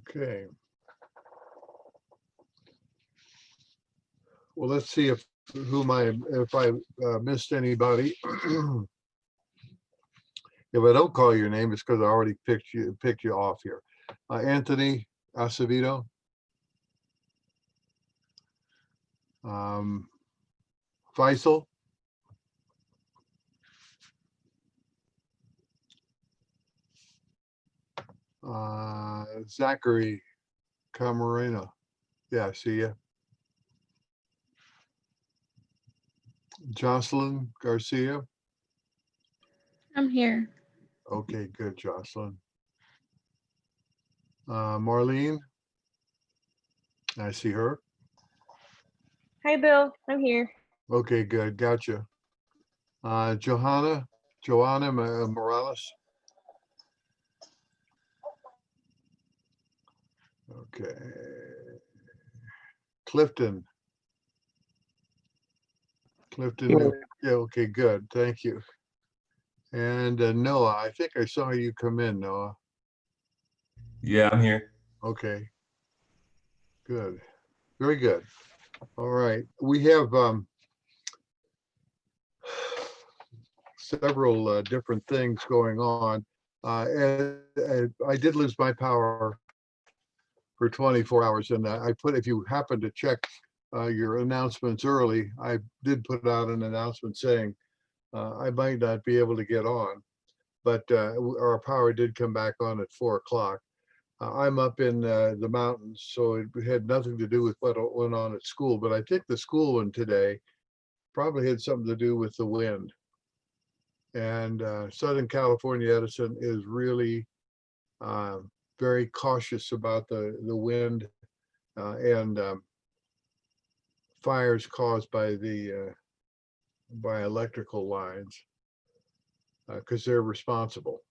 Okay. Well, let's see if I missed anybody. If I don't call your name, it's because I already picked you off here. Anthony Acevedo. Faisal. Zachary Camarena. Yeah, I see you. Jocelyn Garcia. I'm here. Okay, good, Jocelyn. Marlene. I see her. Hi, Bill. I'm here. Okay, good. Gotcha. Joanna Morales. Okay. Clifton. Clifton. Yeah, okay, good. Thank you. And Noah, I think I saw you come in, Noah. Yeah, I'm here. Okay. Good. Very good. All right. We have several different things going on. I did lose my power for 24 hours, and if you happen to check your announcements early, I did put out an announcement saying I might not be able to get on, but our power did come back on at 4 o'clock. I'm up in the mountains, so it had nothing to do with what went on at school, but I think the school one today probably had something to do with the wind. And Southern California Edison is really very cautious about the wind and fires caused by by electrical lines because they're responsible.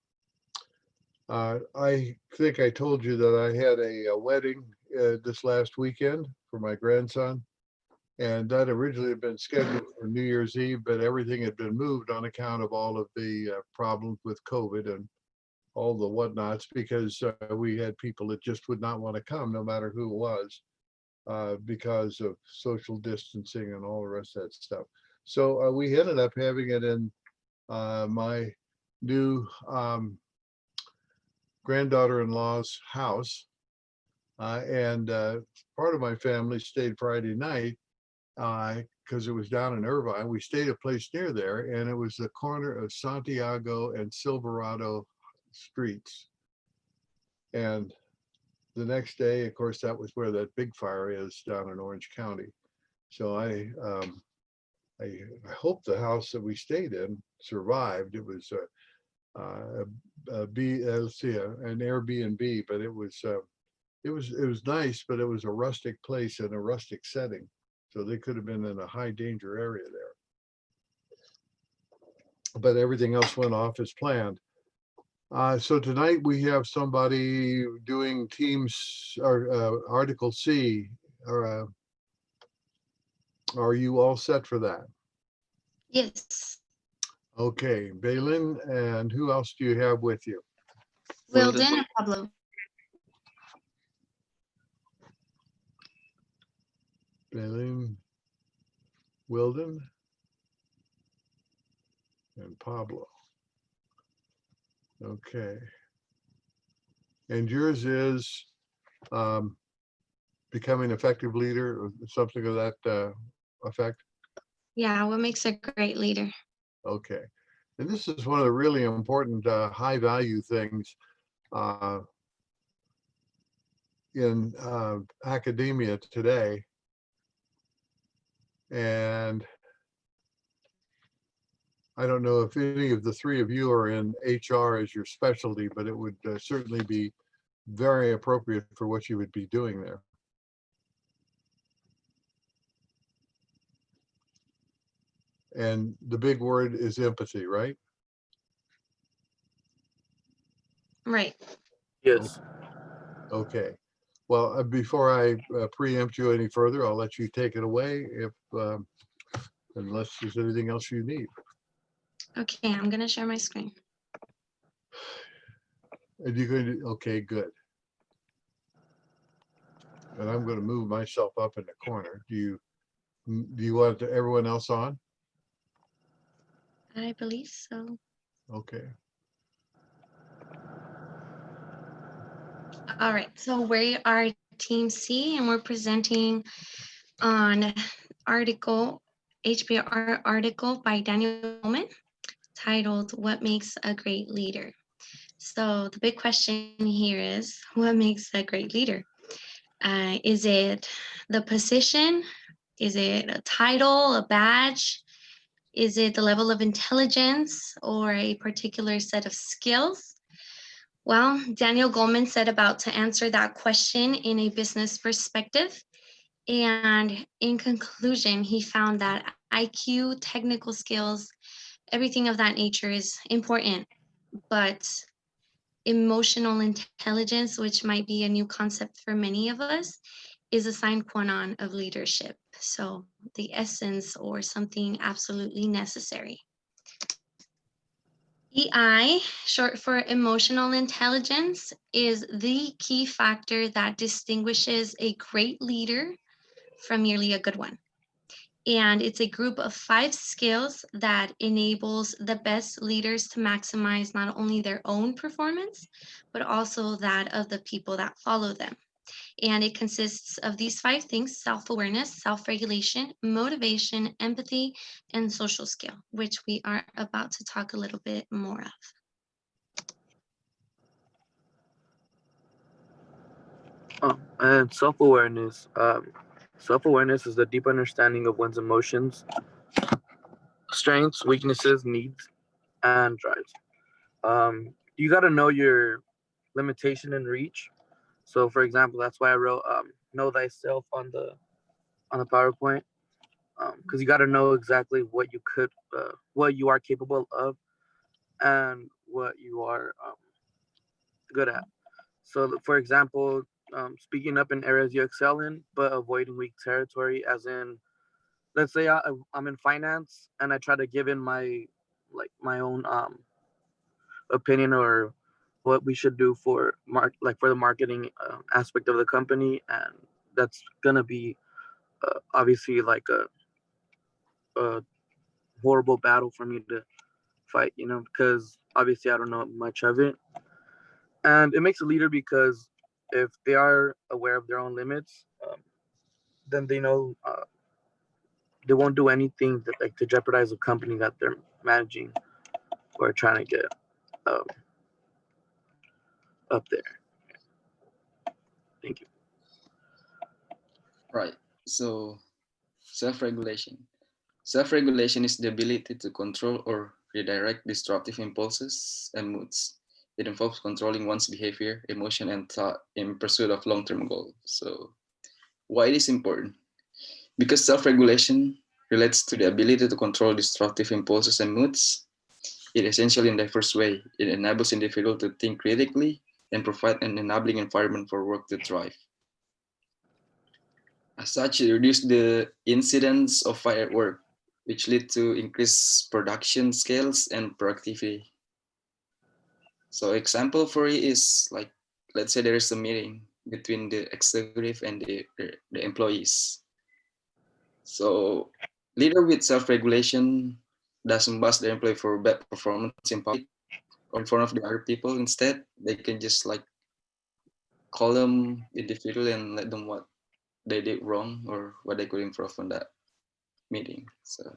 I think I told you that I had a wedding this last weekend for my grandson. And that originally had been scheduled for New Year's Eve, but everything had been moved on account of all of the problems with COVID and all the whatnots, because we had people that just would not want to come, no matter who it was, because of social distancing and all the rest of that stuff. So we ended up having it in my new granddaughter-in-law's house. And part of my family stayed Friday night because it was down in Irvine. We stayed a place near there, and it was the corner of Santiago and Silverado streets. And the next day, of course, that was where that big fire is down in Orange County. So I hope the house that we stayed in survived. It was let's see, an Airbnb, but it was nice, but it was a rustic place in a rustic setting. So they could have been in a high danger area there. But everything else went off as planned. So tonight we have somebody doing teams or Article C. Or, are you all set for that? Yes. Okay, Balin, and who else do you have with you? Wilden and Pablo. Balin, Wilden, and Pablo. Okay. And yours is becoming effective leader, or something of that effect? Yeah, what makes a great leader? Okay. And this is one of the really important high value things in academia today. And I don't know if any of the three of you are in HR as your specialty, but it would certainly be very appropriate for what you would be doing there. And the big word is empathy, right? Right. Yes. Okay. Well, before I preempt you any further, I'll let you take it away if unless there's anything else you need. Okay, I'm gonna share my screen. And you're going to, okay, good. And I'm going to move myself up in the corner. Do you want everyone else on? I believe so. Okay. All right, so we are Team C, and we're presenting on HBR article by Daniel Goleman titled "What Makes a Great Leader?" So the big question here is, what makes a great leader? Is it the position? Is it a title, a badge? Is it the level of intelligence or a particular set of skills? Well, Daniel Goleman set about to answer that question in a business perspective. And in conclusion, he found that IQ, technical skills, everything of that nature is important, but emotional intelligence, which might be a new concept for many of us, is a sine qua non of leadership. So the essence or something absolutely necessary. EI, short for emotional intelligence, is the key factor that distinguishes a great leader from merely a good one. And it's a group of 5 skills that enables the best leaders to maximize not only their own performance, but also that of the people that follow them. And it consists of these 5 things: self-awareness, self-regulation, motivation, empathy, and social skill, which we are about to talk a little bit more of. And self-awareness. Self-awareness is the deep understanding of one's emotions, strengths, weaknesses, needs, and drives. You got to know your limitation and reach. So, for example, that's why I wrote "Know thyself" on the PowerPoint, because you got to know exactly what you are capable of, and what you are good at. So, for example, speaking up in areas you excel in, but avoiding weak territory, as in let's say I'm in finance and I try to give in my own opinion or what we should do for for the marketing aspect of the company, and that's gonna be obviously like a horrible battle for me to fight, because obviously I don't know much of it. And it makes a leader because if they are aware of their own limits, then they know they won't do anything that like to jeopardize the company that they're managing or trying to get um, up there. Thank you. Right. So self-regulation. Self-regulation is the ability to control or redirect destructive impulses and moods. It involves controlling one's behavior, emotion, and thought in pursuit of long-term goals. So why it is important? Because self-regulation relates to the ability to control destructive impulses and moods. It essentially in diverse way. It enables individuals to think critically and provide an enabling environment for work to thrive. As such, it reduces the incidence of fire at work, which lead to increased production scales and productivity. So example for it is like, let's say there is a meeting between the executive and the employees. So leader with self-regulation doesn't bust the employee for bad performance in public or in front of the other people. Instead, they can just like call them individually and let them what they did wrong or what they could improve on that meeting. So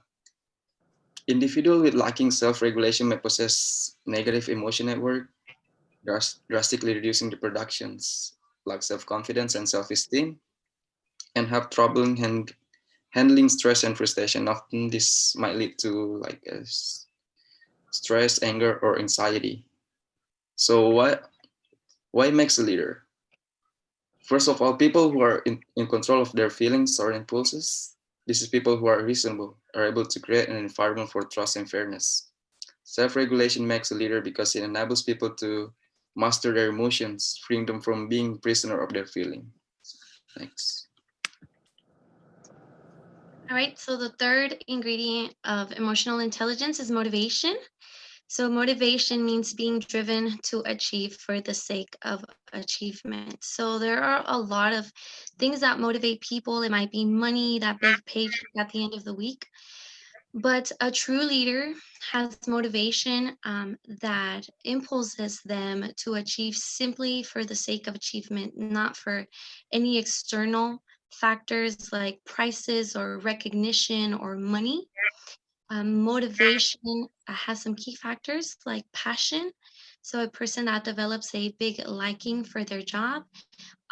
individual with lacking self-regulation may possess negative emotion at work, drastically reducing the productions, lack self-confidence and self-esteem, and have trouble handling stress and frustration. Often this might lead to like stress, anger, or anxiety. So why makes a leader? First of all, people who are in control of their feelings or impulses, this is people who are reasonable, are able to create an environment for trust and fairness. Self-regulation makes a leader because it enables people to master their emotions, freeing them from being prisoner of their feeling. Thanks. All right, so the third ingredient of emotional intelligence is motivation. So motivation means being driven to achieve for the sake of achievement. So there are a lot of things that motivate people. It might be money, that big paycheck at the end of the week. But a true leader has motivation that impulses them to achieve simply for the sake of achievement, not for any external factors like prices or recognition or money. Motivation has some key factors like passion. So, a person that develops a big liking for their job,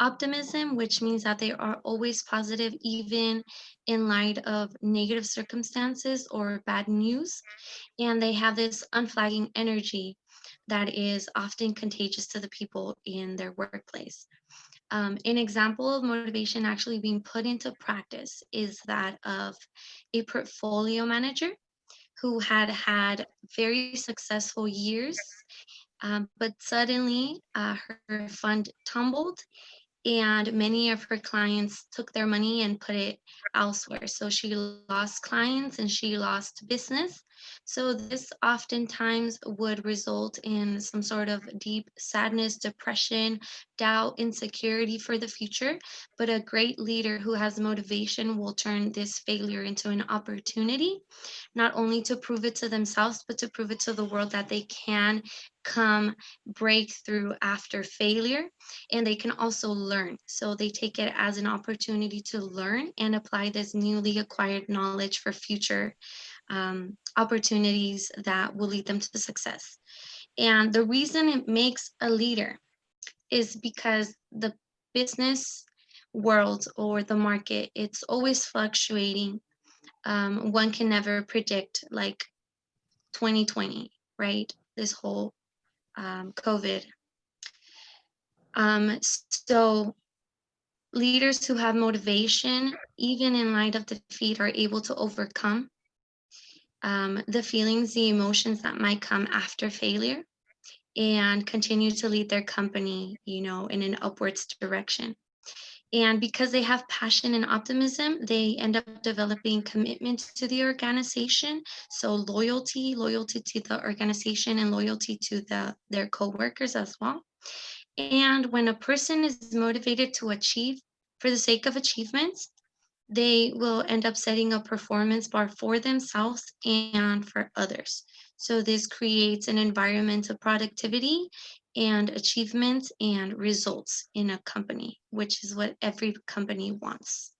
optimism, which means that they are always positive, even in light of negative circumstances or bad news. And they have this unflagging energy that is often contagious to the people in their workplace. An example of motivation actually being put into practice is that of a portfolio manager who had very successful years, but suddenly her fund tumbled and many of her clients took their money and put it elsewhere. So she lost clients and she lost business. So this oftentimes would result in some sort of deep sadness, depression, doubt, insecurity for the future. But a great leader who has motivation will turn this failure into an opportunity, not only to prove it to themselves, but to prove it to the world that they can come break through after failure, and they can also learn. So they take it as an opportunity to learn and apply this newly acquired knowledge for future opportunities that will lead them to success. And the reason it makes a leader is because the business world or the market, it's always fluctuating. One can never predict like 2020, right? This whole COVID. So leaders who have motivation, even in light of defeat, are able to overcome the feelings, the emotions that might come after failure and continue to lead their company, in an upwards direction. And because they have passion and optimism, they end up developing commitment to the organization. So loyalty to the organization and loyalty to their coworkers as well. And when a person is motivated to achieve for the sake of achievements, they will end up setting a performance bar for themselves and for others. So this creates an environment of productivity and achievement and results in a company, which is what every company wants.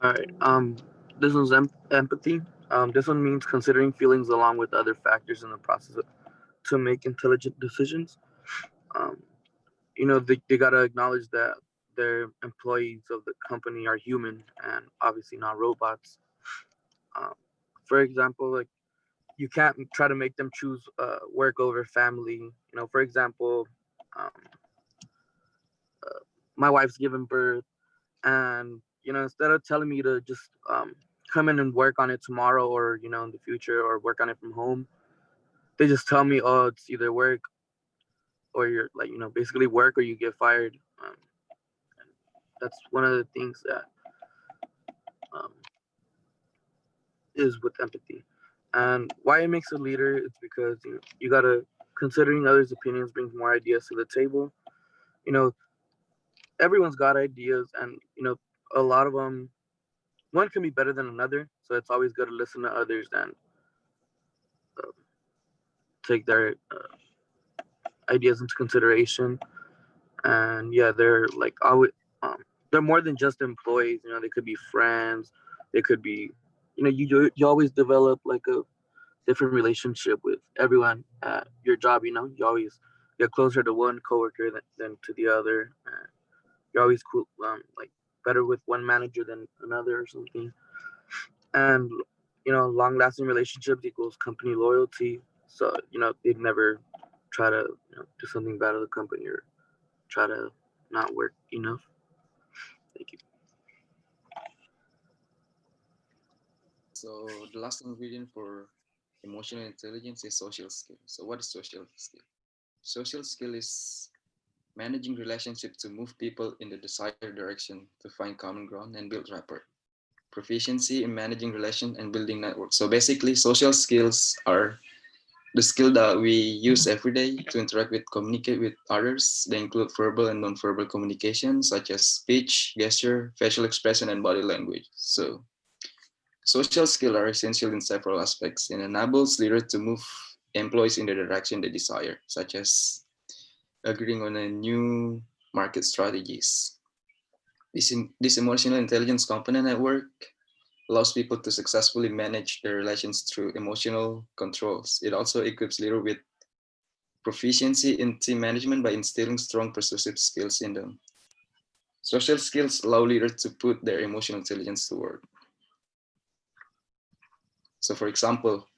All right. This one's empathy. This one means considering feelings along with other factors in the process to make intelligent decisions. Um, they gotta acknowledge that their employees of the company are human and obviously not robots. Um, for example, like you can't try to make them choose work over family. For example, um, my wife's given birth, and instead of telling me to just come in and work on it tomorrow or in the future or work on it from home, they just tell me, oh, it's either work or you're like basically work or you get fired. And that's one of the things that um, is with empathy. And why it makes a leader is because you gotta considering others' opinions brings more ideas to the table. You know, everyone's got ideas, and a lot of them. One can be better than another, so it's always good to listen to others and uh, take their ideas into consideration. And yeah, they're like always, they're more than just employees. They could be friends. They could be, you always develop like a different relationship with everyone at your job. You always get closer to one coworker than to the other. You're always cool, like better with one manager than another or something. And long-lasting relationships equals company loyalty. So they'd never try to do something bad to the company or try to not work enough. Thank you. So the last ingredient for emotional intelligence is social skill. So what is social skill? Social skill is managing relationship to move people in the desired direction, to find common ground and build rapport. Proficiency in managing relation and building networks. So basically, social skills are the skill that we use every day to interact with, communicate with others. They include verbal and non-verbal communication, such as speech, gesture, facial expression, and body language. So social skills are essential in several aspects and enables leaders to move employees in the direction they desire, such as agreeing on a new market strategies. This emotional intelligence component at work allows people to successfully manage their relations through emotional controls. It also equips leaders with proficiency in team management by instilling strong persuasive skills in them. Social skills allow leaders to put their emotional intelligence to work. So for example,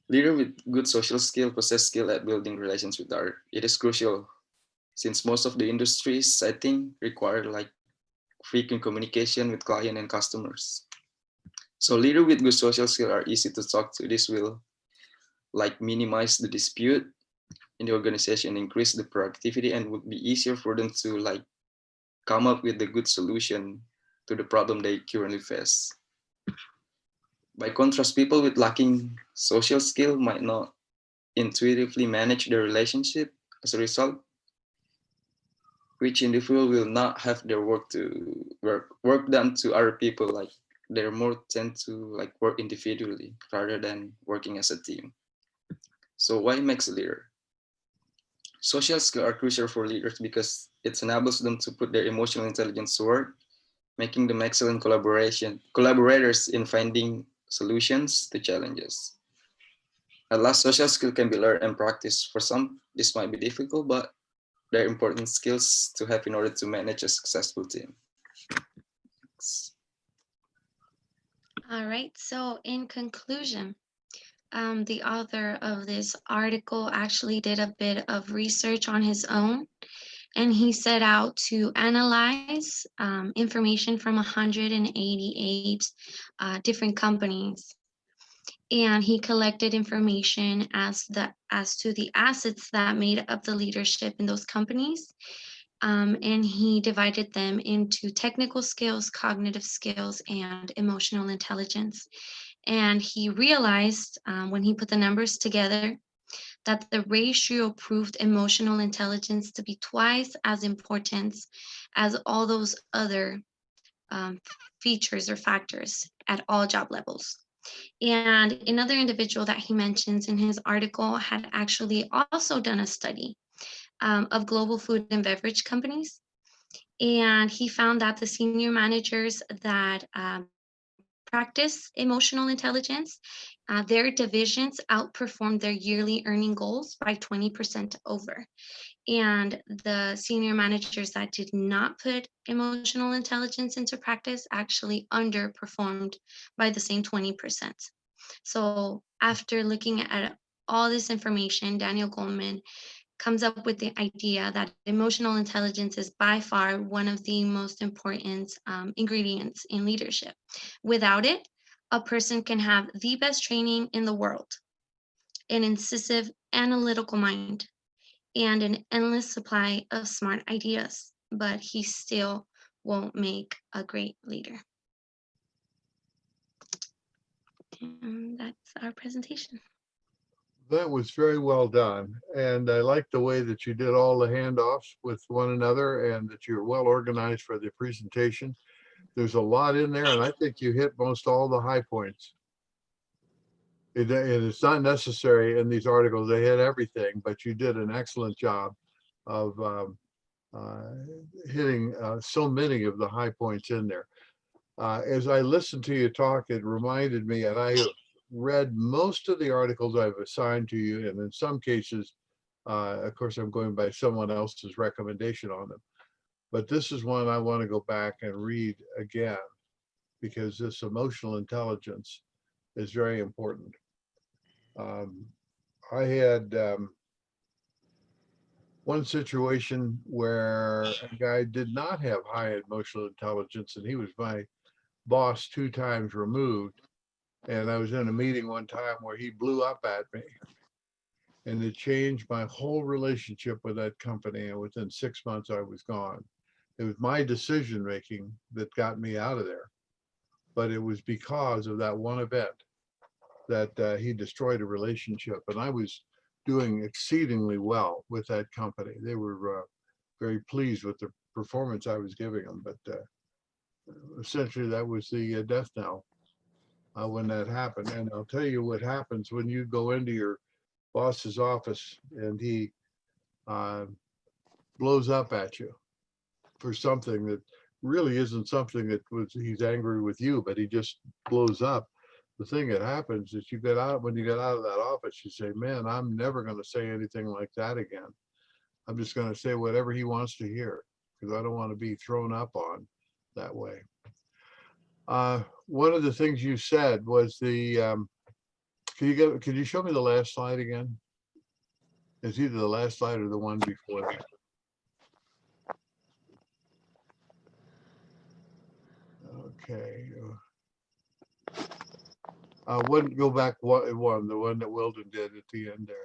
leader with good social skill possess skill at building relations with others. It is crucial since most of the industries, I think, require like frequent communication with client and customers. So leader with good social skill are easy to talk to. This will like minimize the dispute in the organization, increase the productivity, and would be easier for them to like come up with a good solution to the problem they currently face. By contrast, people with lacking social skill might not intuitively manage their relationship. As a result, which individual will not have their work done to other people. Like they're more tend to like work individually rather than working as a team. So why makes a leader? Social skills are crucial for leaders because it enables them to put their emotional intelligence to work, making them excellent collaborators in finding solutions to challenges. At last, social skill can be learned and practiced. For some, this might be difficult, but they're important skills to have in order to manage a successful team. All right, so in conclusion, the author of this article actually did a bit of research on his own, and he set out to analyze information from 188 different companies. And he collected information as to the assets that made up the leadership in those companies. and he divided them into technical skills, cognitive skills, and emotional intelligence. And he realized when he put the numbers together that the ratio proved emotional intelligence to be twice as important as all those other features or factors at all job levels. And another individual that he mentions in his article had actually also done a study of global food and beverage companies. And he found that the senior managers that practice emotional intelligence, their divisions outperformed their yearly earning goals by 20% over. And the senior managers that did not put emotional intelligence into practice actually underperformed by the same 20%. So after looking at all this information, Daniel Goleman comes up with the idea that emotional intelligence is by far one of the most important ingredients in leadership. Without it, a person can have the best training in the world, an incisive analytical mind, and an endless supply of smart ideas, but he still won't make a great leader. And that's our presentation. That was very well done. And I like the way that you did all the handoffs with one another and that you're well organized for the presentation. There's a lot in there, and I think you hit most all the high points. It's not necessary in these articles, they hit everything, but you did an excellent job of hitting so many of the high points in there. As I listened to you talk, it reminded me, and I have read most of the articles I've assigned to you, and in some cases, of course, I'm going by someone else's recommendation on them. But this is one I want to go back and read again, because this emotional intelligence is very important. I had one situation where a guy did not have high emotional intelligence, and he was my boss 2 times removed. And I was in a meeting one time where he blew up at me, and it changed my whole relationship with that company. And within 6 months, I was gone. It was my decision making that got me out of there, but it was because of that one event that he destroyed a relationship. And I was doing exceedingly well with that company. They were very pleased with the performance I was giving them, but essentially that was the death knell when that happened. And I'll tell you what happens when you go into your boss's office and he blows up at you for something that really isn't something that was he's angry with you, but he just blows up. The thing that happens is you get out, when you get out of that office, you say, man, I'm never going to say anything like that again. I'm just going to say whatever he wants to hear, because I don't want to be thrown up on that way. One of the things you said was the, could you show me the last slide again? It's either the last slide or the one before that. Okay. Go back one, the one that Weldon did at the end there.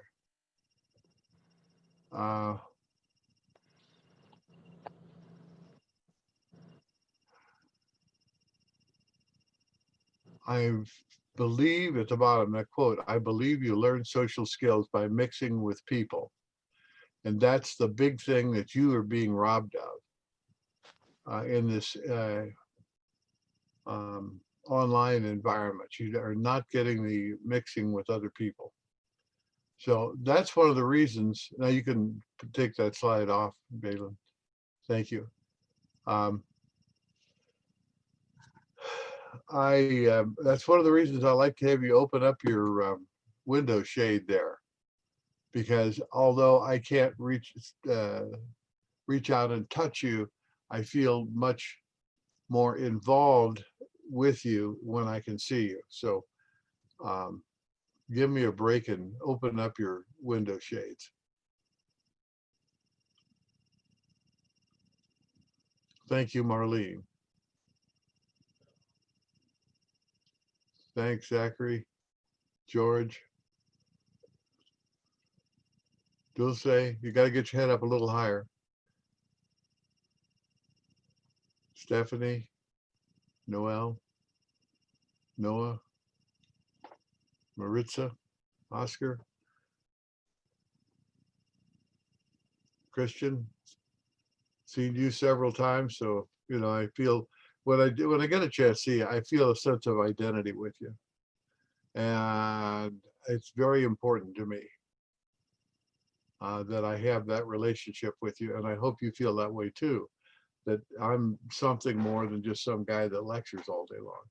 I believe at the bottom, I quote, I believe you learn social skills by mixing with people. And that's the big thing that you are being robbed of in this online environment. You are not getting the mixing with other people. So that's one of the reasons. Now you can take that slide off, Balin. Thank you. That's one of the reasons I like to have you open up your window shade there, because although I can't reach out and touch you, I feel much more involved with you when I can see you. So give me a break and open up your window shades. Thank you, Marlene. Thanks, Zachary, George. Dulce, you got to get your head up a little higher. Stephanie, Noel, Noah, Maritza, Oscar, Christian. Seen you several times, so you know I feel when I get a chance to see you, I feel a sense of identity with you, and it's very important to me that I have that relationship with you, and I hope you feel that way too. That I'm something more than just some guy that lectures all day long.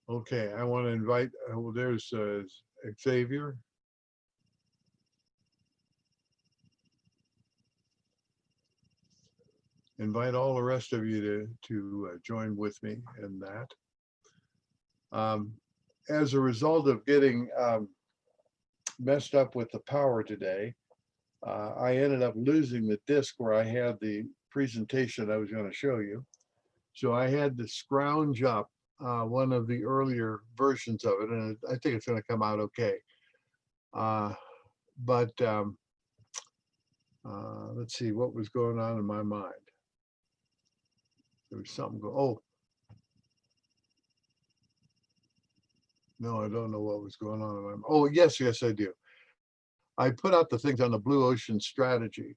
Okay, I want to invite, well, there's Xavier. Invite all the rest of you to join with me in that. As a result of getting messed up with the power today, I ended up losing the disk where I had the presentation I was going to show you. So I had to scrounge up one of the earlier versions of it, and I think it's going to come out okay. But let's see what was going on in my mind. There was something oh, no, I don't know what was going on in my mind. Oh, yes, I do. I put out the things on the Blue Ocean strategy.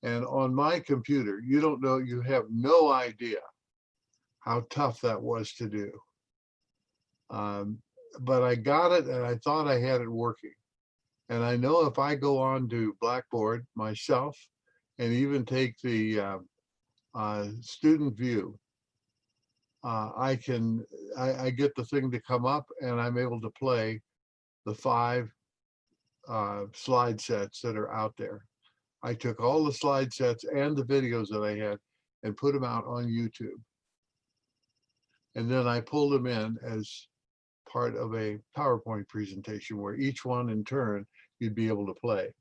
And on my computer, you don't know, you have no idea how tough that was to do. But I got it and I thought I had it working. And I know if I go on to Blackboard myself and even take the student view, I get the thing to come up and I'm able to play the 5 slide sets that are out there. I took all the slide sets and the videos that I had and put them out on YouTube. And then I pulled them in as part of a PowerPoint presentation where each one in turn you'd be able to play.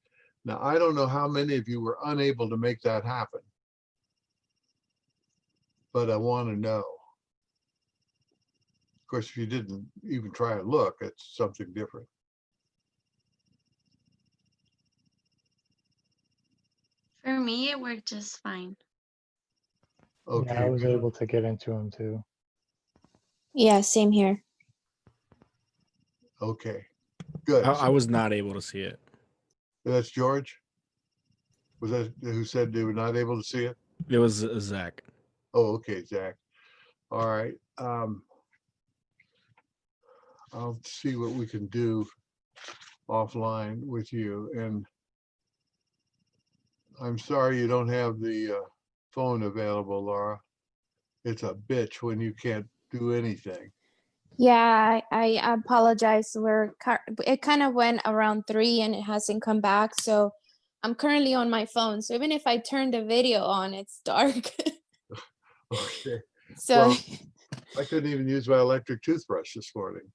Now, I don't know how many of you were unable to make that happen, but I want to know. Of course, if you didn't even try and look, it's something different. For me, it worked just fine. Okay. Yeah, I was able to get into them too. Yeah, same here. Okay, good. I was not able to see it. That's George? Was that who said they were not able to see it? It was Zach. Oh, okay, Zach. All right. I'll see what we can do offline with you. And I'm sorry you don't have the phone available, Laura. It's a bitch when you can't do anything. Yeah, I apologize. It kind of went around 3 and it hasn't come back. So I'm currently on my phone. So even if I turn the video on, it's dark. Okay. So Well, I couldn't even use my electric toothbrush this morning.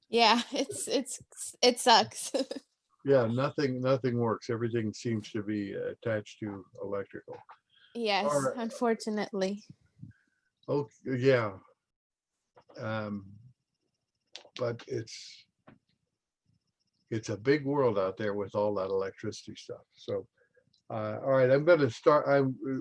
yeah, it sucks. Yeah, nothing works. Everything seems to be attached to electrical. Yes, All right. unfortunately. Oh, yeah. But it's a big world out there with all that electricity stuff. So, all right, I'm going to start.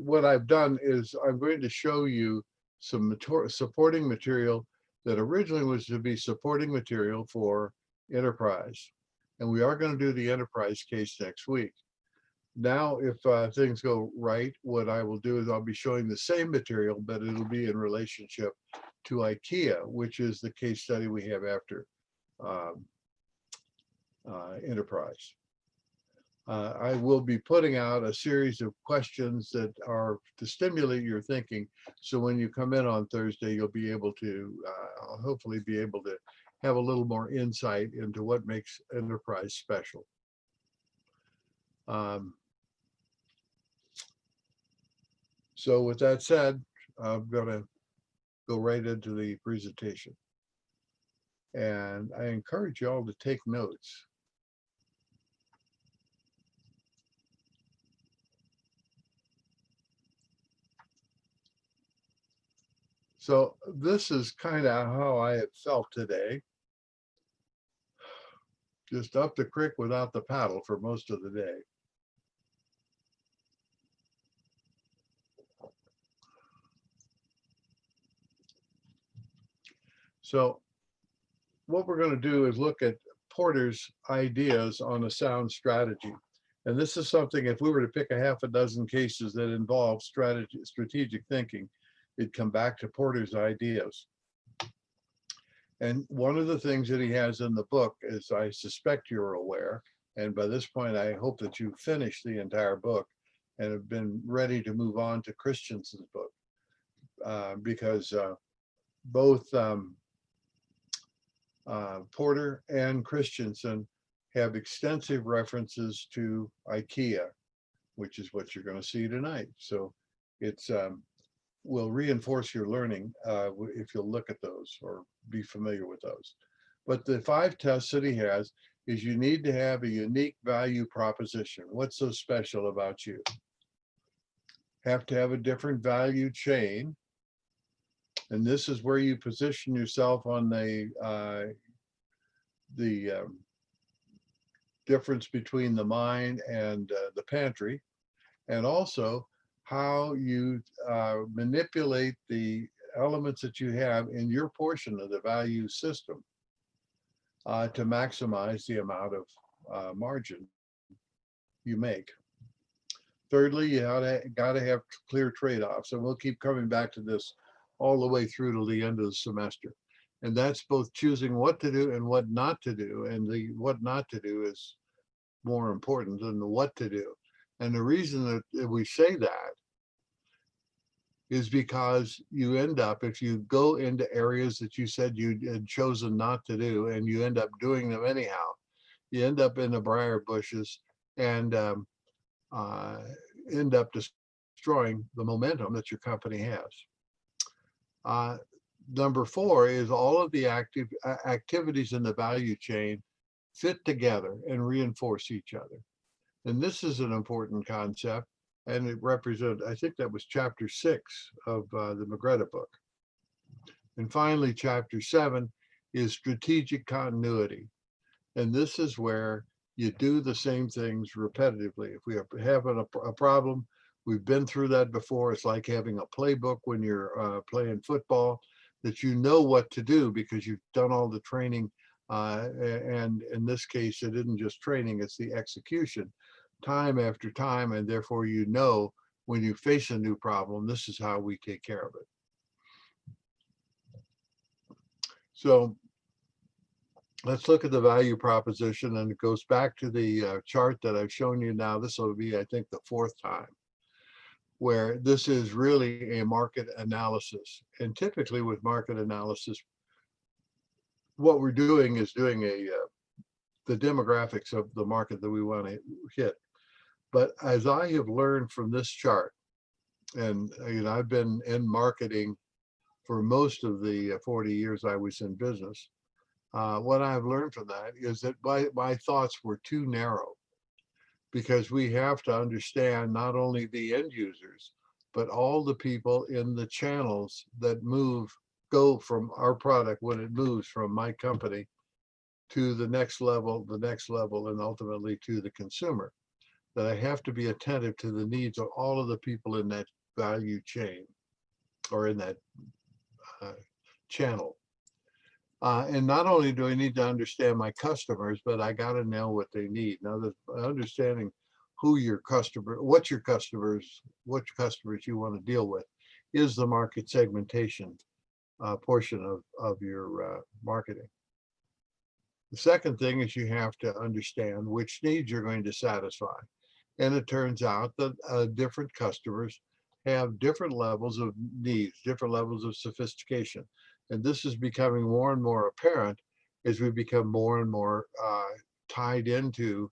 What I've done is I'm going to show you some supporting material that originally was to be supporting material for enterprise. And we are going to do the enterprise case next week. Now, if things go right, what I will do is I'll be showing the same material, but it'll be in relationship to Ikea, which is the case study we have after enterprise. I will be putting out a series of questions that are to stimulate your thinking. So when you come in on Thursday, you'll be able to hopefully be able to have a little more insight into what makes enterprise special. So with that said, I'm going to go right into the presentation. And I encourage you all to take notes. So this is kind of how I have felt today. just up the creek without the paddle for most of the day. So what we're going to do is look at Porter's ideas on a sound strategy. And this is something, if we were to pick a half a dozen cases that involve strategic thinking, it'd come back to Porter's ideas. And one of the things that he has in the book, as I suspect you're aware, and by this point, I hope that you've finished the entire book and have been ready to move on to Christensen's book, because both Porter and Christensen have extensive references to Ikea, which is what you're going to see tonight. So it's will reinforce your learning if you'll look at those or be familiar with those. But the 5 tests that he has is you need to have a unique value proposition. What's so special about you? Have to have a different value chain. And this is where you position yourself on the difference between the mine and the pantry, and also how you manipulate the elements that you have in your portion of the value system to maximize the amount of margin you make. Thirdly, you got to have clear trade-offs, and we'll keep coming back to this all the way through to the end of the semester. And that's both choosing what to do and what not to do. And the what not to do is more important than the what to do. And the reason that we say that is because you end up, if you go into areas that you said you had chosen not to do, and you end up doing them anyhow, you end up in the briar bushes and end up destroying the momentum that your company has. Number 4 is all of the activities in the value chain fit together and reinforce each other. And this is an important concept, and it represents, I think that was chapter 6 of the Magretta book. And finally, chapter 7 is strategic continuity. And this is where you do the same things repetitively. If we are having a problem, we've been through that before. It's like having a playbook when you're playing football, that you know what to do because you've done all the training. And in this case, it isn't just training, it's the execution time after time. And therefore, you know, when you face a new problem, this is how we take care of it. So let's look at the value proposition, and it goes back to the chart that I've shown you now. This will be, I think, the 4th time, where this is really a market analysis. And typically with market analysis, what we're doing is doing the demographics of the market that we want to hit. But as I have learned from this chart, and I've been in marketing for most of the 40 years I was in business, what I've learned from that is that my thoughts were too narrow, because we have to understand not only the end users, but all the people in the channels that go from our product when it moves from my company to the next level, and ultimately to the consumer. That I have to be attentive to the needs of all of the people in that value chain or in that channel. And not only do I need to understand my customers, but I got to know what they need. Now, the understanding who your customer, what customers you want to deal with is the market segmentation portion of your marketing. The second thing is you have to understand which needs you're going to satisfy. And it turns out that different customers have different levels of needs, different levels of sophistication. And this is becoming more and more apparent as we become more and more tied into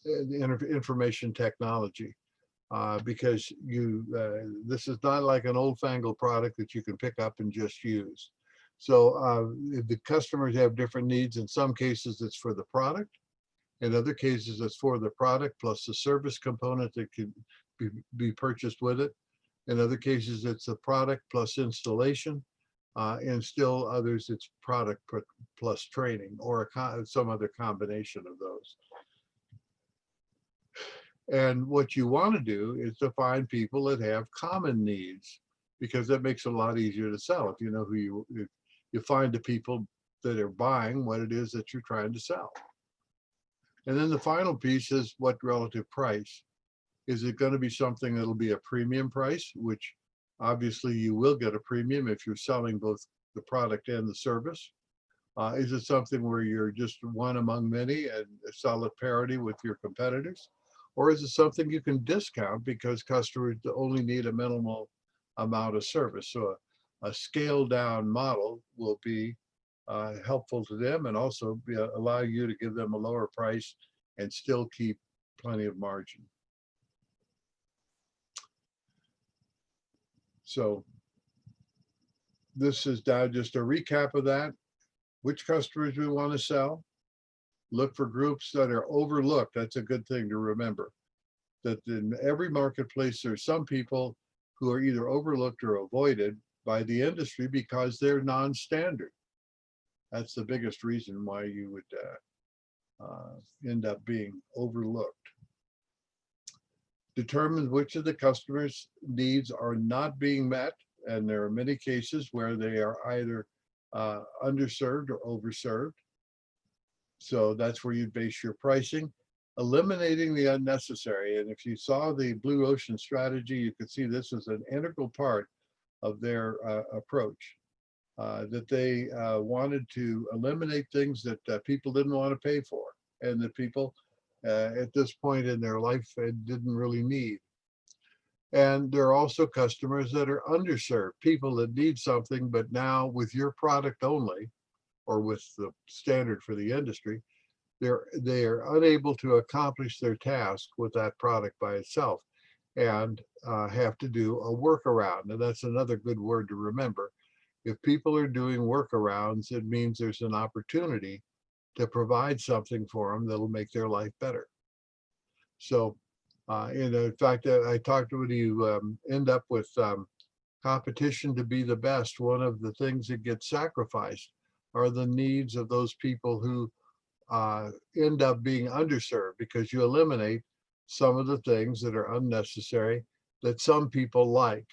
information technology. Because this is not like an old-fangled product that you can pick up and just use. So the customers have different needs. In some cases, it's for the product. In other cases, it's for the product plus the service component that can be purchased with it. In other cases, it's the product plus installation. And still others, it's product plus training or some other combination of those. And what you want to do is to find people that have common needs, because that makes it a lot easier to sell. If you know who you find the people that are buying what it is that you're trying to sell. And then the final piece is what relative price. Is it going to be something that'll be a premium price, which obviously you will get a premium if you're selling both the product and the service? Is it something where you're just one among many and sell at parity with your competitors? Or is it something you can discount because customers only need a minimal amount of service? So a scaled down model will be helpful to them and also allow you to give them a lower price and still keep plenty of margin. So this is now just a recap of that. Which customers we want to sell. Look for groups that are overlooked. That's a good thing to remember. That in every marketplace, there's some people who are either overlooked or avoided by the industry because they're non-standard. That's the biggest reason why you would end up being overlooked. Determine which of the customers' needs are not being met, and there are many cases where they are either underserved or overserved. So that's where you base your pricing. Eliminating the unnecessary. And if you saw the Blue Ocean strategy, you could see this is an integral part of their approach. That they wanted to eliminate things that people didn't want to pay for, and that people at this point in their life didn't really need. And there are also customers that are underserved, people that need something, but now with your product only, or with the standard for the industry, they are unable to accomplish their task with that product by itself, and have to do a workaround. And that's another good word to remember. If people are doing workarounds, it means there's an opportunity to provide something for them that'll make their life better. So, in fact, I talked when you end up with competition to be the best, one of the things that gets sacrificed are the needs of those people who end up being underserved, because you eliminate some of the things that are unnecessary that some people like.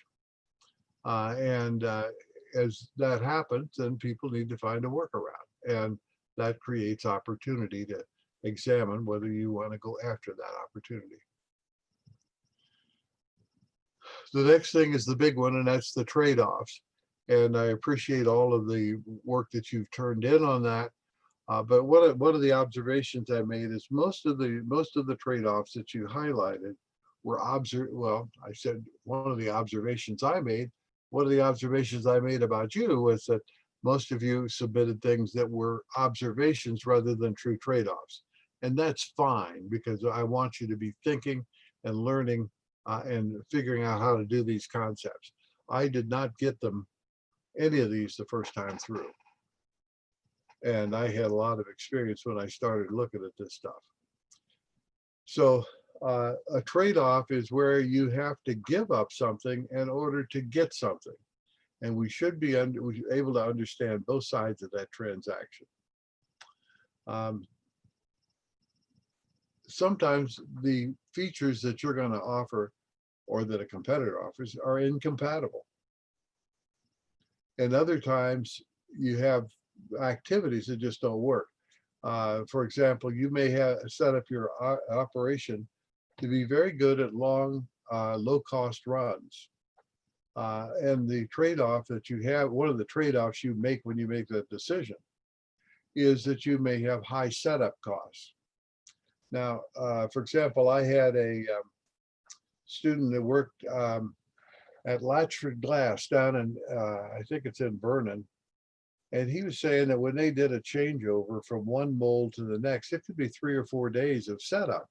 As that happens, then people need to find a workaround, and that creates opportunity to examine whether you want to go after that opportunity. The next thing is the big one, and that's the trade-offs. And I appreciate all of the work that you've turned in on that. But one of the observations I made is most of the trade-offs that you highlighted were I said one of the observations I made. One of the observations I made about you was that most of you submitted things that were observations rather than true trade-offs. And that's fine, because I want you to be thinking and learning and figuring out how to do these concepts. I did not get any of these the first time through. And I had a lot of experience when I started looking at this stuff. So a trade-off is where you have to give up something in order to get something. And we should be able to understand both sides of that transaction. Sometimes the features that you're going to offer or that a competitor offers are incompatible. And other times you have activities that just don't work. For example, you may have set up your operation to be very good at long, low-cost runs. And the trade-off that you have, one of the trade-offs you make when you make that decision is that you may have high setup costs. Now, for example, I had a student that worked at Latchford Glass down in, I think it's in Vernon. And he was saying that when they did a changeover from one mold to the next, it could be 3 or 4 days of setup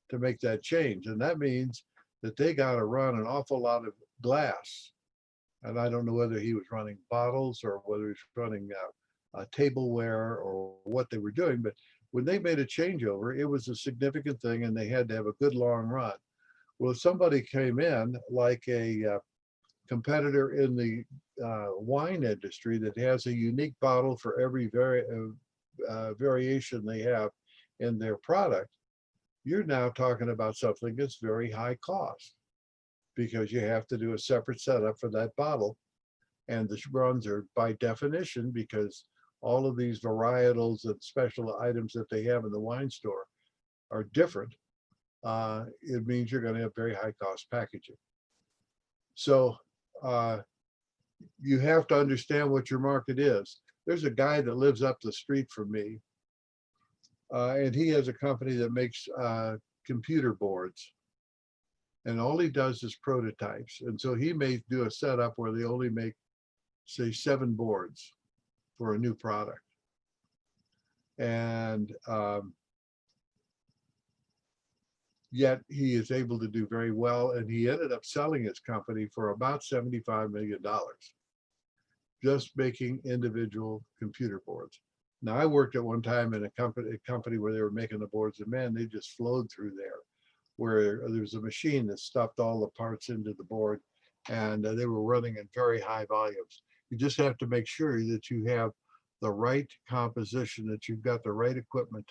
to make that change. And that means that they got to run an awful lot of glass. And I don't know whether he was running bottles or whether he was running tableware or what they were doing. But when they made a changeover, it was a significant thing, and they had to have a good long run. Well, if somebody came in like a competitor in the wine industry that has a unique bottle for every variation they have in their product, you're now talking about something that's very high cost because you have to do a separate setup for that bottle. And the runs are by definition, because all of these varietals and special items that they have in the wine store are different. It means you're going to have very high cost packaging. So you have to understand what your market is. There's a guy that lives up the street from me, and he has a company that makes computer boards. And all he does is prototypes. And so he may do a setup where they only make, say, 7 boards for a new product. And yet he is able to do very well. And he ended up selling his company for about $75 million, just making individual computer boards. Now, I worked at one time in a company where they were making the boards, and man, they just flowed through there, where there was a machine that stuffed all the parts into the board, and they were running in very high volumes. You just have to make sure that you have the right composition, that you've got the right equipment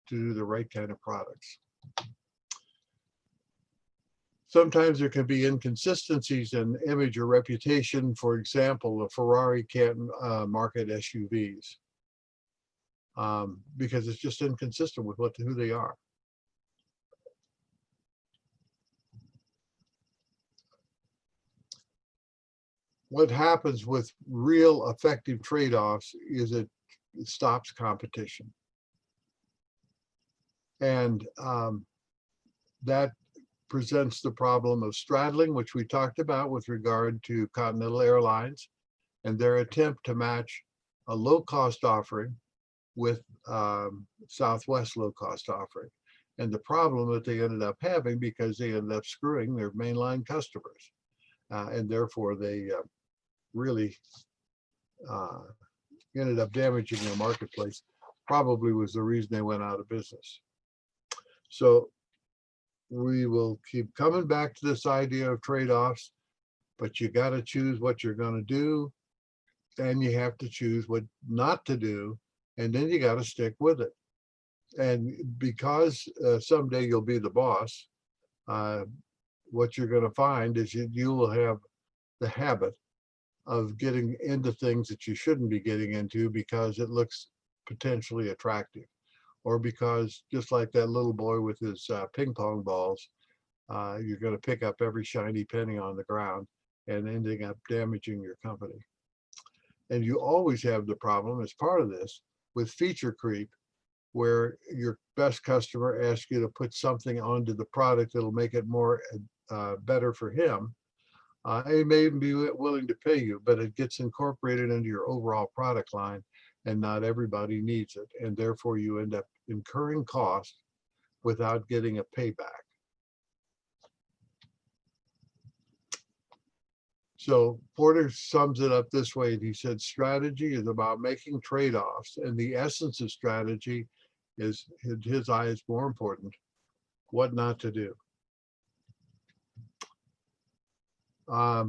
to do the right kind of products. Sometimes there can be inconsistencies in image or reputation. For example, a Ferrari can't market SUVs because it's just inconsistent with who they are. What happens with real effective trade-offs is it stops competition. And that presents the problem of straddling, which we talked about with regard to Continental Airlines and their attempt to match a low-cost offering with Southwest low-cost offering. And the problem that they ended up having, because they ended up screwing their mainline customers. And therefore they really ended up damaging their marketplace, probably was the reason they went out of business. So we will keep coming back to this idea of trade-offs, but you got to choose what you're going to do, and you have to choose what not to do, and then you got to stick with it. And because someday you'll be the boss, what you're going to find is you will have the habit of getting into things that you shouldn't be getting into because it looks potentially attractive, or because, just like that little boy with his ping pong balls, you're going to pick up every shiny penny on the ground and ending up damaging your company. And you always have the problem, as part of this, with feature creep, where your best customer asks you to put something onto the product that'll make it more better for him. He may even be willing to pay you, but it gets incorporated into your overall product line, and not everybody needs it. And therefore you end up incurring costs without getting a payback. So Porter sums it up this way. He said, strategy is about making trade-offs, and the essence of strategy is, in his eyes, more important, what not to do. Now,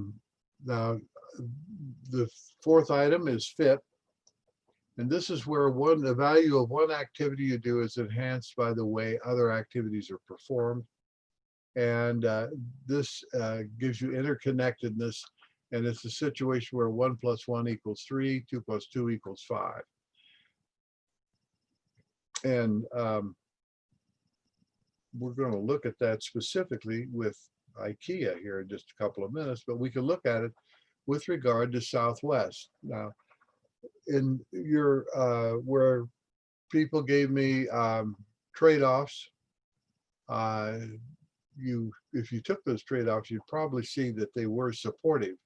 the fourth item is fit. And this is where the value of one activity you do is enhanced by the way other activities are performed. And this gives you interconnectedness. And it's a situation where 1 + 1 = 3, 2 + 2 = 5. And we're going to look at that specifically with Ikea here in just a couple of minutes, but we can look at it with regard to Southwest. Now, in your where people gave me trade-offs, if you took those trade-offs, you'd probably see that they were supportive.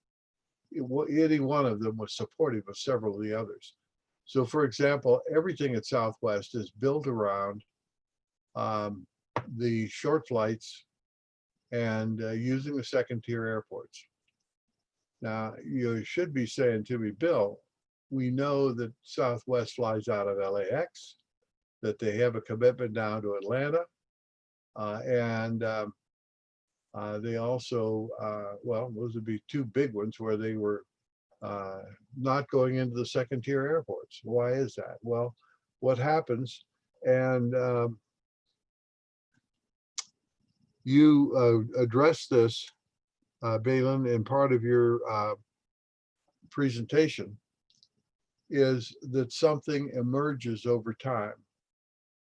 Any one of them was supportive of several of the others. So for example, everything at Southwest is built around the short flights and using the second-tier airports. Now, you should be saying to me, Bill, we know that Southwest flies out of LAX, that they have a commitment down to Atlanta, and They also, well, those would be two big ones where they were not going into the second tier airports. Why is that? Well, what happens, and you addressed this, Balin, in part of your presentation, is that something emerges over time.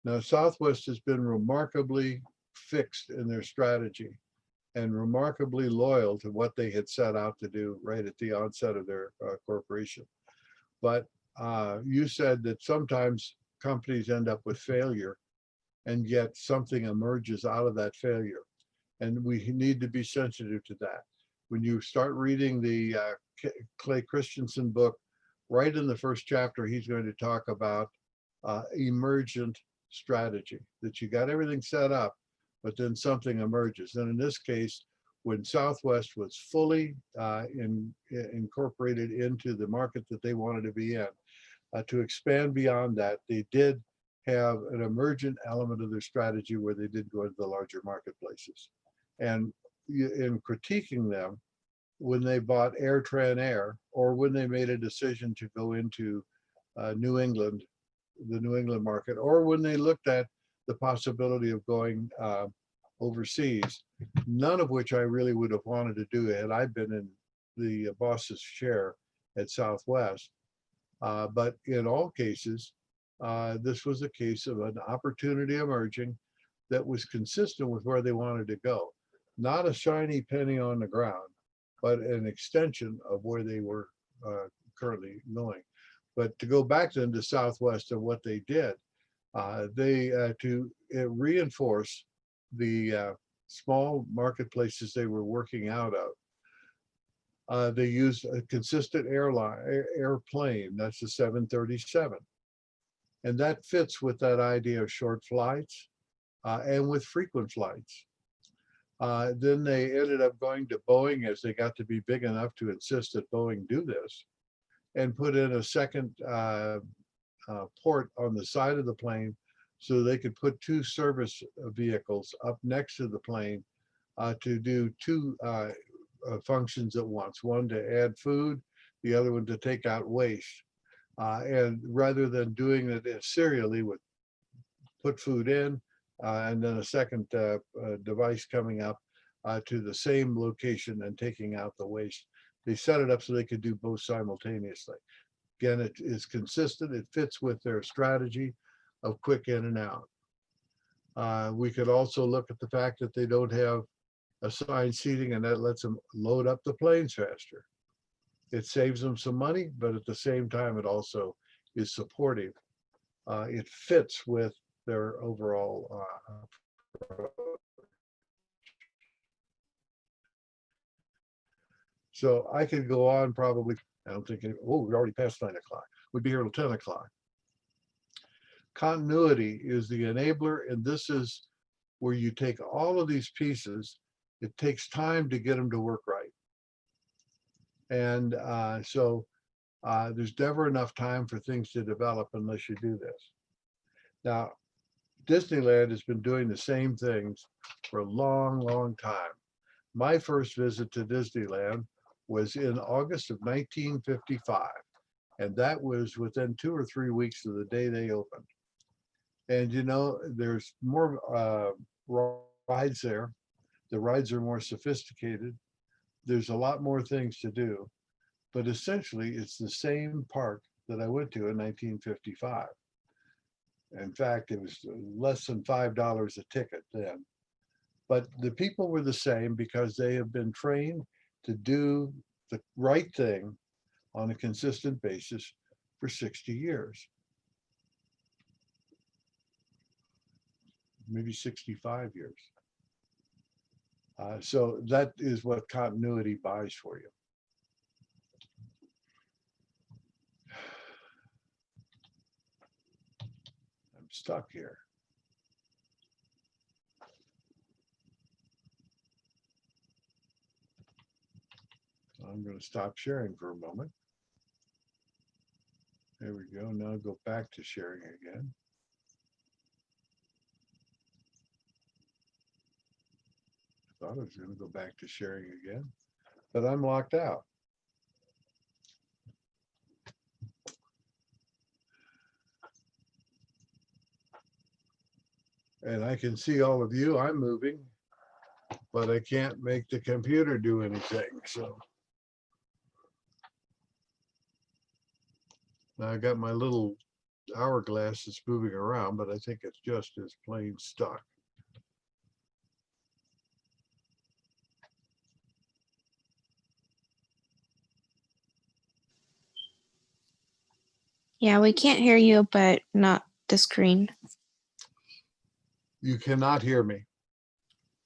Now, Southwest has been remarkably fixed in their strategy and remarkably loyal to what they had set out to do right at the onset of their corporation. But you said that sometimes companies end up with failure, and yet something emerges out of that failure. And we need to be sensitive to that. When you start reading the Clay Christensen book, right in the first chapter, he's going to talk about emergent strategy, that you got everything set up, but then something emerges. And in this case, when Southwest was fully incorporated into the market that they wanted to be in, to expand beyond that, they did have an emergent element of their strategy where they did go into the larger marketplaces. And in critiquing them, when they bought AirTran Air, or when they made a decision to go into New England, the New England market, or when they looked at the possibility of going overseas, none of which I really would have wanted to do had I been in the boss's chair at Southwest. But in all cases, this was a case of an opportunity emerging that was consistent with where they wanted to go. Not a shiny penny on the ground, but an extension of where they were currently going. But to go back then to Southwest and what they did, to reinforce the small marketplaces they were working out of, they used a consistent airplane, that's the 737. And that fits with that idea of short flights and with frequent flights. Then they ended up going to Boeing as they got to be big enough to insist that Boeing do this, and put in a second port on the side of the plane so they could put two service vehicles up next to the plane to do two functions at once, one to add food, the other one to take out waste. And rather than doing it serially with put food in and then a second device coming up to the same location and taking out the waste, they set it up so they could do both simultaneously. Again, it is consistent. It fits with their strategy of quick in and out. We could also look at the fact that they don't have assigned seating, and that lets them load up the planes faster. It saves them some money, but at the same time, it also is supportive. It fits with their overall so I could go on probably. I don't think, oh, we're already past 9 o'clock. We'd be here till 10 o'clock. Continuity is the enabler, and this is where you take all of these pieces. It takes time to get them to work right. And so there's never enough time for things to develop unless you do this. Now, Disneyland has been doing the same things for a long, long time. My first visit to Disneyland was in August of 1955. And that was within 2 or 3 weeks of the day they opened. And you know, there's more rides there. The rides are more sophisticated. There's a lot more things to do. But essentially, it's the same park that I went to in 1955. In fact, it was less than $5 a ticket then. But the people were the same because they have been trained to do the right thing on a consistent basis for 60 years. Maybe 65 years. So that is what continuity buys for you. I'm stuck here. I'm going to stop sharing for a moment. There we go. Now go back to sharing again. Thought I was gonna go back to sharing again, but I'm locked out. And I can see all of you, I'm moving, but I can't make the computer do anything, so. Now I got my little hourglass that's moving around, but I think it's just as plain stuck. Yeah, we can't hear you, but not the screen. You cannot hear me.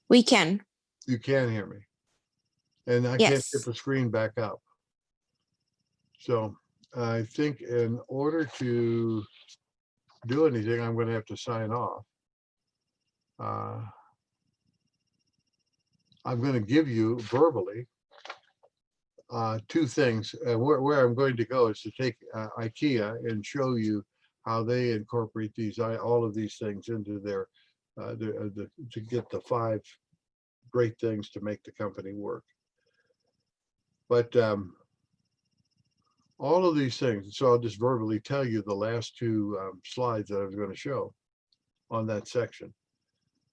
We can. You can hear me. And I can't Yes. get the screen back up. So I think in order to do anything, I'm gonna have to sign off. I'm gonna give you verbally two things. Where I'm going to go is to take Ikea and show you how they incorporate these, all of these things into their, to get the 5 great things to make the company work. But all of these things, so I'll just verbally tell you the last 2 slides that I was going to show on that section.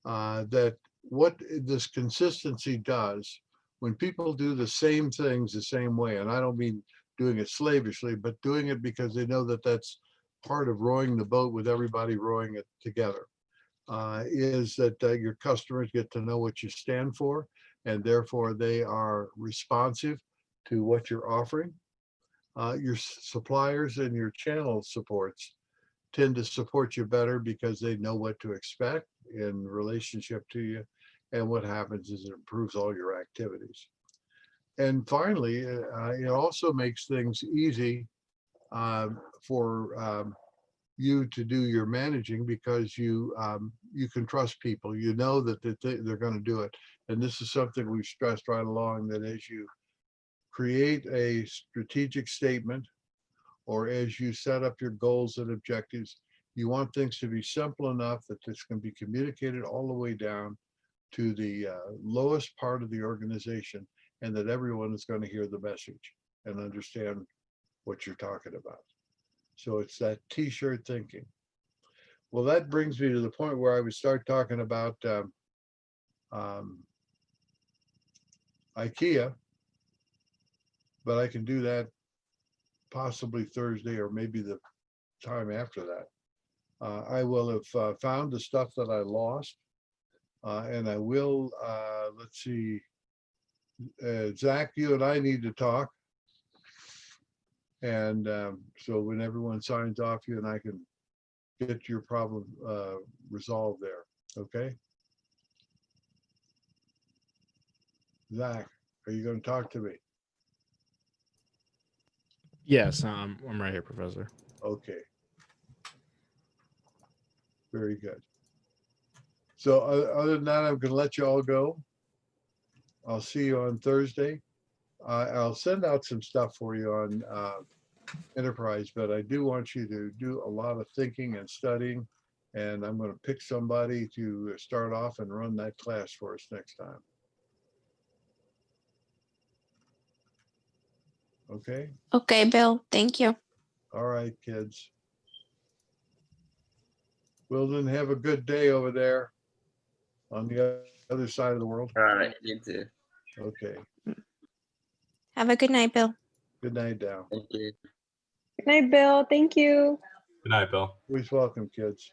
That what this consistency does when people do the same things the same way, and I don't mean doing it slavishly, but doing it because they know that that's part of rowing the boat with everybody rowing it together, is that your customers get to know what you stand for, and therefore they are responsive to what you're offering. Your suppliers and your channel supports tend to support you better because they know what to expect in relationship to you. And what happens is it improves all your activities. And finally, it also makes things easy for you to do your managing, because you can trust people. You know that they're going to do it. And this is something we've stressed right along, that as you create a strategic statement, or as you set up your goals and objectives, you want things to be simple enough that this can be communicated all the way down to the lowest part of the organization, and that everyone is going to hear the message and understand what you're talking about. So it's that t-shirt thinking. Well, that brings me to the point where I would start talking about Ikea, but I can do that possibly Thursday or maybe the time after that. I will have found the stuff that I lost, and I will, let's see, Zach, you and I need to talk. And so when everyone signs off, you and I can get your problem resolved there, okay? Zach, are you going to talk to me? Yes, I'm right here, Professor. Okay. Very good. So other than that, I'm going to let you all go. I'll see you on Thursday. I'll send out some stuff for you on Enterprise, but I do want you to do a lot of thinking and studying, and I'm going to pick somebody to start off and run that class for us next time. Okay? Okay, Bill. Thank you. All right, kids. Well, then have a good day over there on the other side of the world. All right, you too. Okay. Have a good night, Bill. Good night, Dow. Thank you. Good night, Bill. Thank you. Good night, Bill. Always welcome, kids.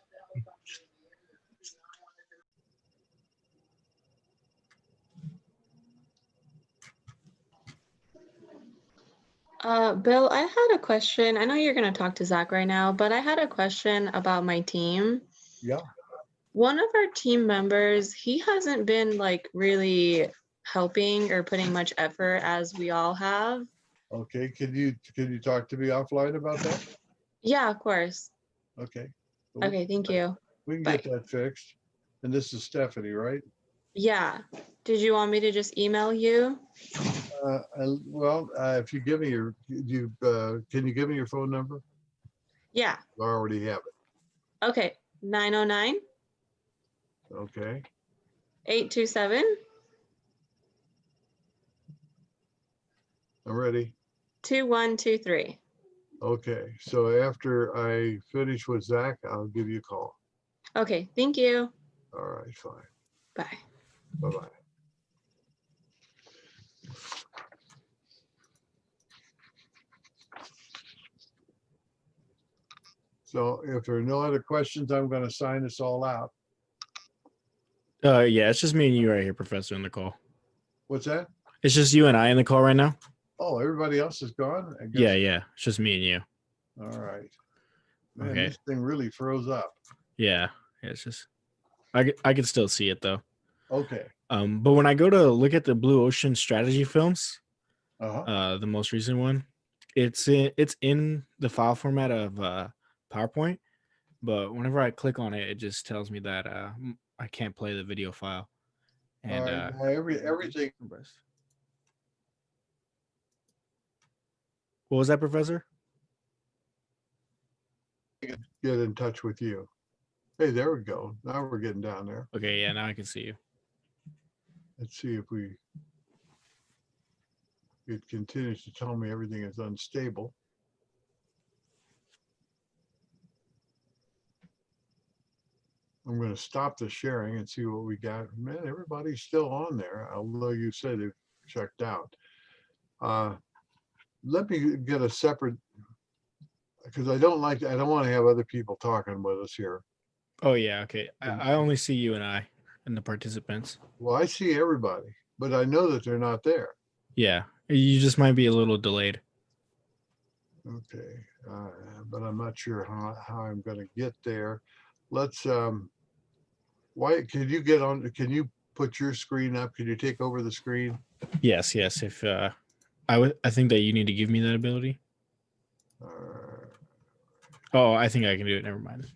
Bill, I had a question. I know you're going to talk to Zach right now, but I had a question about my team. Yeah. One of our team members, he hasn't been like really helping or putting much effort as we all have. Okay. Can you talk to me offline about that? Yeah, of course. Okay. Okay, thank you. We can Bye. get that fixed. And this is Stephanie, right? Yeah. Did you want me to just email you? Well, if you give me your, can you give me your phone number? Yeah. I already have it. Okay. 909 Okay. 827 I'm ready. 2123. Okay, so after I finish with Zach, I'll give you a call. Okay, thank you. All right, fine. Bye. Bye-bye. So if there are no other questions, I'm going to sign this all out. Yeah, it's just me and you right here, Professor, in the call. What's that? It's just you and I in the call right now. Oh, everybody else is gone? I Yeah, guess. yeah. It's just me and you. All right. Man, Okay. this thing really froze up. Yeah. It's just I can still see it though. Okay. But when I go to look at the Blue Ocean strategy films, Uh-huh. the most recent one, it's in the file format of PowerPoint, but whenever I click on it, it just tells me that I can't play the video file. All And right. Now everything. what was that, Professor? Get in touch with you. Hey, there we go. Now we're getting down there. Okay, yeah, now I can see you. Let's see if it continues to tell me everything is unstable. I'm going to stop the sharing and see what we got. Man, everybody's still on there, although you said it checked out. Let me get a separate, because I don't want to have other people talking with us here. Oh yeah, okay. I only see you and I and the participants. Well, I see everybody, but I know that they're not there. Yeah, you just might be a little delayed. Okay, but I'm not sure how I'm going to get there. Let's, why, can you put your screen up? Can you take over the screen? Yes. If I think that you need to give me that ability. Oh, I think I can do it. Never mind.